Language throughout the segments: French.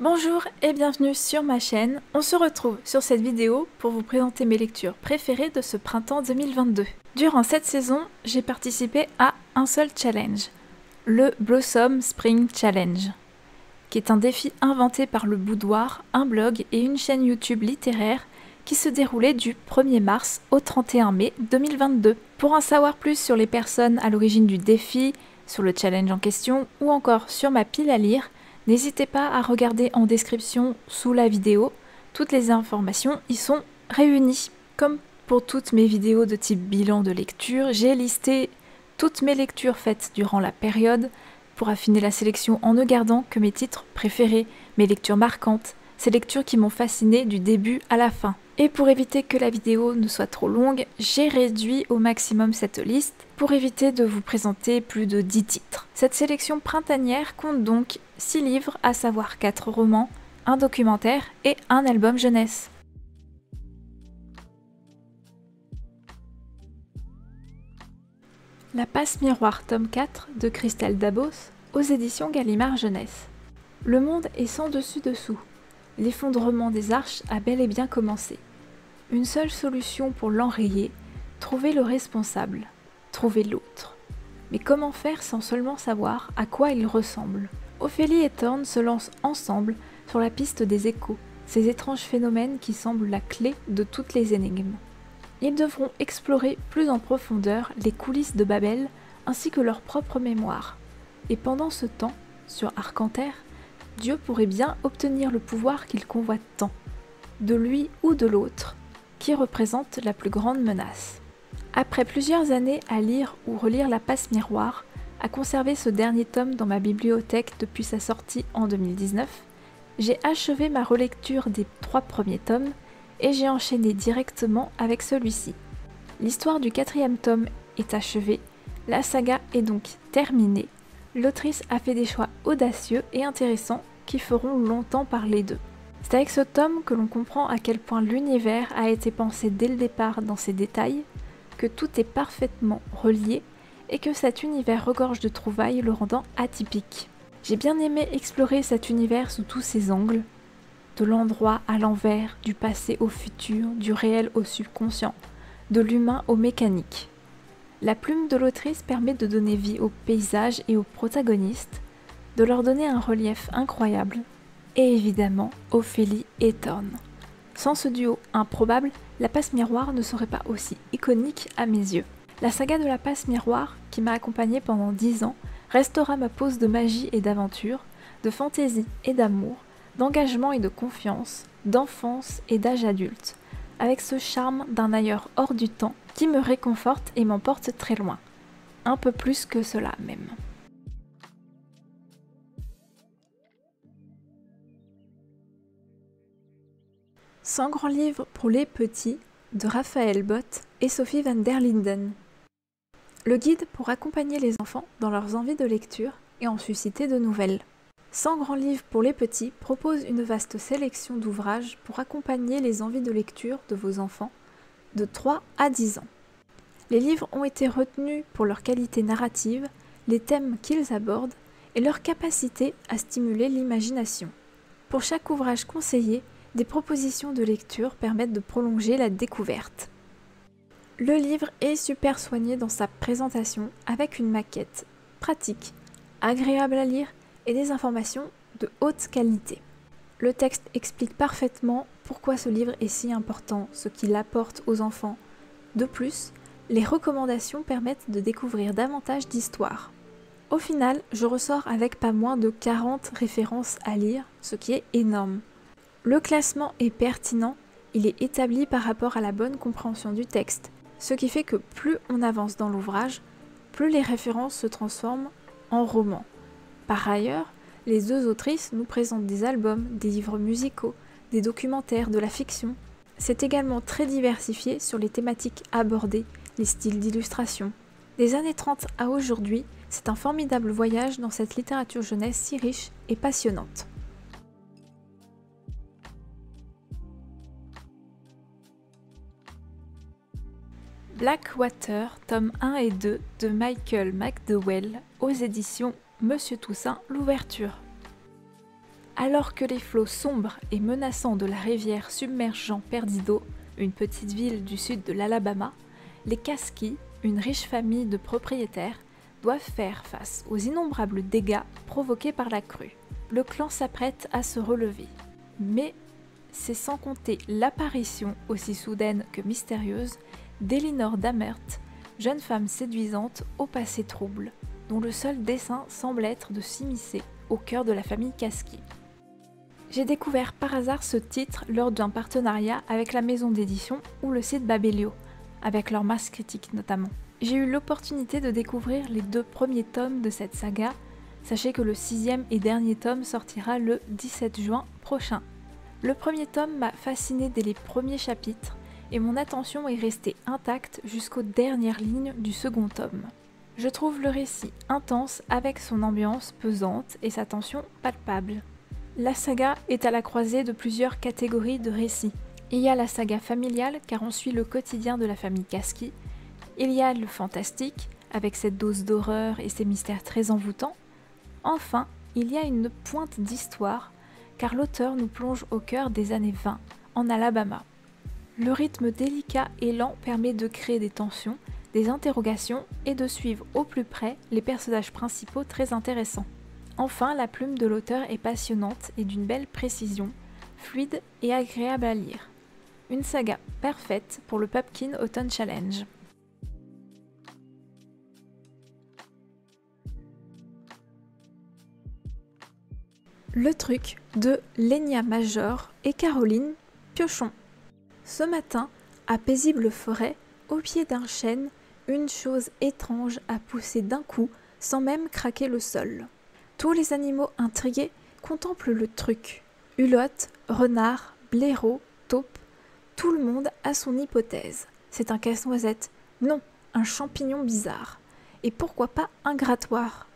Bonjour et bienvenue sur ma chaîne. On se retrouve sur cette vidéo pour vous présenter mes lectures préférées de ce printemps 2022. Durant cette saison, j'ai participé à un seul challenge, le Blossom Spring Challenge, qui est un défi inventé par le Boudoir, un blog et une chaîne YouTube littéraire qui se déroulait du 1er mars au 31 mai 2022. Pour en savoir plus sur les personnes à l'origine du défi, sur le challenge en question ou encore sur ma pile à lire, n'hésitez pas à regarder en description sous la vidéo, toutes les informations y sont réunies. Comme pour toutes mes vidéos de type bilan de lecture, j'ai listé toutes mes lectures faites durant la période pour affiner la sélection en ne gardant que mes titres préférés, mes lectures marquantes, ces lectures qui m'ont fasciné du début à la fin. Et pour éviter que la vidéo ne soit trop longue, j'ai réduit au maximum cette liste pour éviter de vous présenter plus de 10 titres. Cette sélection printanière compte donc 6 livres, à savoir 4 romans, un documentaire et un album jeunesse. La passe miroir tome 4 de Christelle Dabos aux éditions Gallimard Jeunesse. Le monde est sans dessus-dessous. L'effondrement des arches a bel et bien commencé. Une seule solution pour l'enrayer, trouver le responsable, trouver l'autre. Mais comment faire sans seulement savoir à quoi il ressemble? Ophélie et Thorne se lancent ensemble sur la piste des échos, ces étranges phénomènes qui semblent la clé de toutes les énigmes. Ils devront explorer plus en profondeur les coulisses de Babel ainsi que leur propre mémoire. Et pendant ce temps, sur Arcanter, Dieu pourrait bien obtenir le pouvoir qu'il convoite tant, de lui ou de l'autre, qui représente la plus grande menace. Après plusieurs années à lire ou relire La passe miroir, à conserver ce dernier tome dans ma bibliothèque depuis sa sortie en 2019, j'ai achevé ma relecture des 3 premiers tomes et j'ai enchaîné directement avec celui-ci. L'histoire du 4e tome est achevée, la saga est donc terminée. L'autrice a fait des choix audacieux et intéressants qui feront longtemps parler d'eux. C'est avec ce tome que l'on comprend à quel point l'univers a été pensé dès le départ dans ses détails, que tout est parfaitement relié et que cet univers regorge de trouvailles le rendant atypique. J'ai bien aimé explorer cet univers sous tous ses angles, de l'endroit à l'envers, du passé au futur, du réel au subconscient, de l'humain au mécanique. La plume de l'autrice permet de donner vie aux paysages et aux protagonistes, de leur donner un relief incroyable, et évidemment Ophélie et Thorne. Sans ce duo improbable, La passe miroir ne serait pas aussi iconique à mes yeux. La saga de La passe miroir, qui m'a accompagnée pendant 10 ans, restera ma pause de magie et d'aventure, de fantaisie et d'amour, d'engagement et de confiance, d'enfance et d'âge adulte, avec ce charme d'un ailleurs hors du temps qui me réconforte et m'emporte très loin. Un peu plus que cela même. « 100 grands livres pour les petits » de Raphaël Bott et Sophie van der Linden. Le guide pour accompagner les enfants dans leurs envies de lecture et en susciter de nouvelles. 100 grands livres pour les petits propose une vaste sélection d'ouvrages pour accompagner les envies de lecture de vos enfants de 3 à 10 ans. Les livres ont été retenus pour leur qualité narrative, les thèmes qu'ils abordent et leur capacité à stimuler l'imagination. Pour chaque ouvrage conseillé, des propositions de lecture permettent de prolonger la découverte. Le livre est super soigné dans sa présentation avec une maquette pratique, agréable à lire et des informations de haute qualité. Le texte explique parfaitement pourquoi ce livre est si important, ce qu'il apporte aux enfants. De plus, les recommandations permettent de découvrir davantage d'histoires. Au final, je ressors avec pas moins de 40 références à lire, ce qui est énorme. Le classement est pertinent, il est établi par rapport à la bonne compréhension du texte, ce qui fait que plus on avance dans l'ouvrage, plus les références se transforment en romans. Par ailleurs, les 2 autrices nous présentent des albums, des livres musicaux, des documentaires, de la fiction. C'est également très diversifié sur les thématiques abordées, les styles d'illustration. Des années 30 à aujourd'hui, c'est un formidable voyage dans cette littérature jeunesse si riche et passionnante. Blackwater, tome 1 et 2 de Michael McDowell aux éditions Monsieur Toussaint l'ouverture. Alors que les flots sombres et menaçants de la rivière submergent Jean Perdido, une petite ville du sud de l'Alabama, les Caskie, une riche famille de propriétaires, doivent faire face aux innombrables dégâts provoqués par la crue. Le clan s'apprête à se relever. Mais c'est sans compter l'apparition, aussi soudaine que mystérieuse, d'Elinor Damert, jeune femme séduisante au passé trouble, dont le seul dessein semble être de s'immiscer au cœur de la famille Caskie. J'ai découvert par hasard ce titre lors d'un partenariat avec la maison d'édition ou le site Babelio, avec leur masse critique notamment. J'ai eu l'opportunité de découvrir les 2 premiers tomes de cette saga. Sachez que le 6e et dernier tome sortira le 17 juin prochain. Le premier tome m'a fasciné dès les premiers chapitres et mon attention est restée intacte jusqu'aux dernières lignes du second tome. Je trouve le récit intense avec son ambiance pesante et sa tension palpable. La saga est à la croisée de plusieurs catégories de récits. Il y a la saga familiale car on suit le quotidien de la famille Caskie. Il y a le fantastique avec cette dose d'horreur et ses mystères très envoûtants. Enfin, il y a une pointe d'histoire car l'auteur nous plonge au cœur des années 20 en Alabama. Le rythme délicat et lent permet de créer des tensions, des interrogations et de suivre au plus près les personnages principaux très intéressants. Enfin, la plume de l'auteur est passionnante et d'une belle précision, fluide et agréable à lire. Une saga parfaite pour le Pumpkin Autumn Challenge. Le truc de Lénia Major et Caroline Piochon. Ce matin, à paisible forêt, au pied d'un chêne, une chose étrange a poussé d'un coup sans même craquer le sol. Tous les animaux intrigués contemplent le truc. Hulotte, renard, blaireau, taupe, tout le monde a son hypothèse. C'est un casse-noisette, non, un champignon bizarre. Et pourquoi pas un grattoir?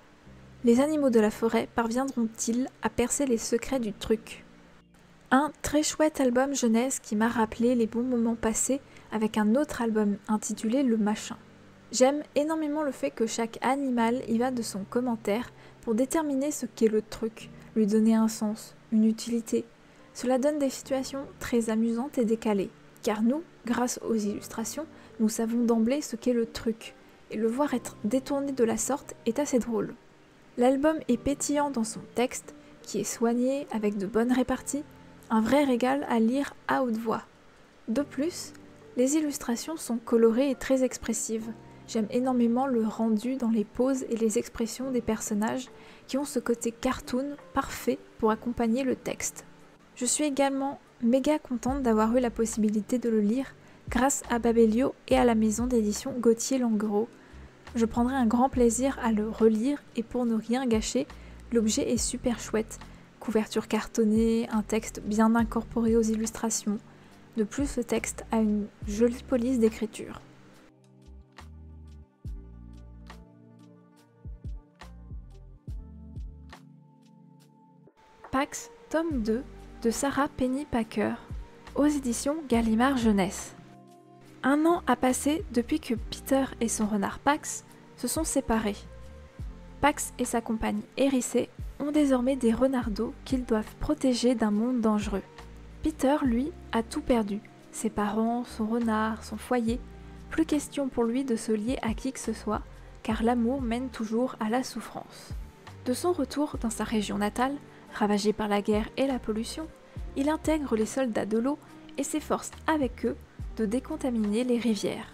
Les animaux de la forêt parviendront-ils à percer les secrets du truc? Un très chouette album jeunesse qui m'a rappelé les bons moments passés avec un autre album intitulé Le Machin. J'aime énormément le fait que chaque animal y va de son commentaire pour déterminer ce qu'est le truc, lui donner un sens, une utilité. Cela donne des situations très amusantes et décalées, car nous, grâce aux illustrations, nous savons d'emblée ce qu'est le truc, et le voir être détourné de la sorte est assez drôle. L'album est pétillant dans son texte, qui est soigné avec de bonnes réparties, un vrai régal à lire à haute voix. De plus, les illustrations sont colorées et très expressives. J'aime énormément le rendu dans les poses et les expressions des personnages qui ont ce côté cartoon parfait pour accompagner le texte. Je suis également méga contente d'avoir eu la possibilité de le lire grâce à Babelio et à la maison d'édition Gauthier-Langros. Je prendrai un grand plaisir à le relire et pour ne rien gâcher, l'objet est super chouette. Couverture cartonnée, un texte bien incorporé aux illustrations. De plus, le texte a une jolie police d'écriture. Pax, tome 2, de Sarah Pennypacker, aux éditions Gallimard Jeunesse. Un an a passé depuis que Peter et son renard Pax se sont séparés. Pax et sa compagne Hérissée ont désormais des renardeaux qu'ils doivent protéger d'un monde dangereux. Peter, lui, a tout perdu. Ses parents, son renard, son foyer. Plus question pour lui de se lier à qui que ce soit, car l'amour mène toujours à la souffrance. De son retour dans sa région natale, ravagée par la guerre et la pollution, il intègre les soldats de l'eau et s'efforce avec eux de décontaminer les rivières.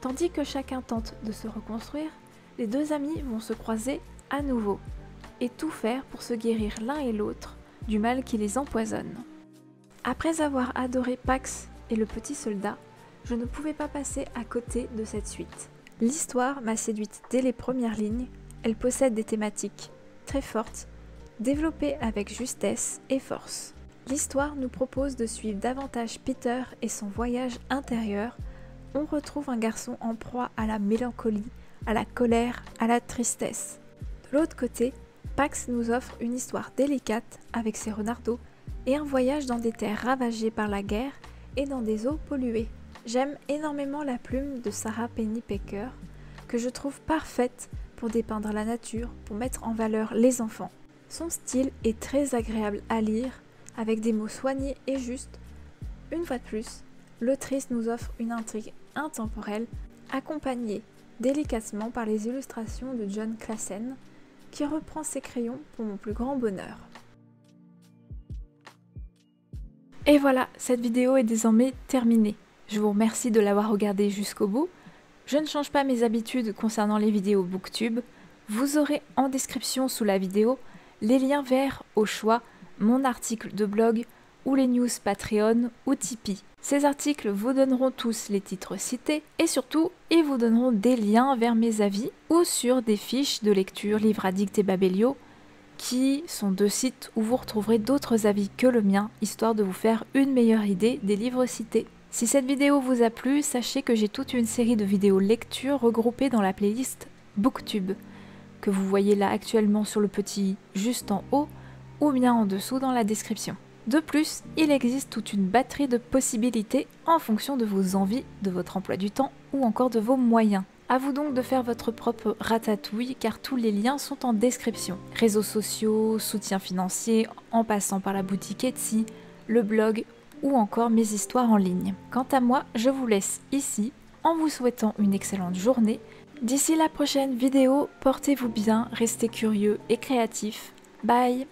Tandis que chacun tente de se reconstruire, les deux amis vont se croiser à nouveau et tout faire pour se guérir l'un et l'autre du mal qui les empoisonne. Après avoir adoré Pax et le petit soldat, je ne pouvais pas passer à côté de cette suite. L'histoire m'a séduite dès les premières lignes, elle possède des thématiques très fortes, développées avec justesse et force. L'histoire nous propose de suivre davantage Peter et son voyage intérieur. On retrouve un garçon en proie à la mélancolie, à la colère, à la tristesse. De l'autre côté, Pax nous offre une histoire délicate avec ses renardeaux et un voyage dans des terres ravagées par la guerre et dans des eaux polluées. J'aime énormément la plume de Sarah Pennypacker, que je trouve parfaite pour dépeindre la nature, pour mettre en valeur les enfants. Son style est très agréable à lire, avec des mots soignés et justes. Une fois de plus, l'autrice nous offre une intrigue intemporelle, accompagnée délicatement par les illustrations de John Classen, qui reprend ses crayons pour mon plus grand bonheur. Et voilà, cette vidéo est désormais terminée. Je vous remercie de l'avoir regardée jusqu'au bout. Je ne change pas mes habitudes concernant les vidéos Booktube. Vous aurez en description sous la vidéo les liens vers, au choix, mon article de blog ou les news Patreon ou Tipeee. Ces articles vous donneront tous les titres cités et surtout, ils vous donneront des liens vers mes avis ou sur des fiches de lecture Livre Addict et Babelio, qui sont 2 sites où vous retrouverez d'autres avis que le mien, histoire de vous faire une meilleure idée des livres cités. Si cette vidéo vous a plu, sachez que j'ai toute une série de vidéos lecture regroupées dans la playlist Booktube, que vous voyez là actuellement sur le petit juste en haut ou bien en dessous dans la description. De plus, il existe toute une batterie de possibilités en fonction de vos envies, de votre emploi du temps ou encore de vos moyens. À vous donc de faire votre propre ratatouille car tous les liens sont en description. Réseaux sociaux, soutien financier, en passant par la boutique Etsy, le blog ou encore mes histoires en ligne. Quant à moi, je vous laisse ici en vous souhaitant une excellente journée. D'ici la prochaine vidéo, portez-vous bien, restez curieux et créatifs. Bye!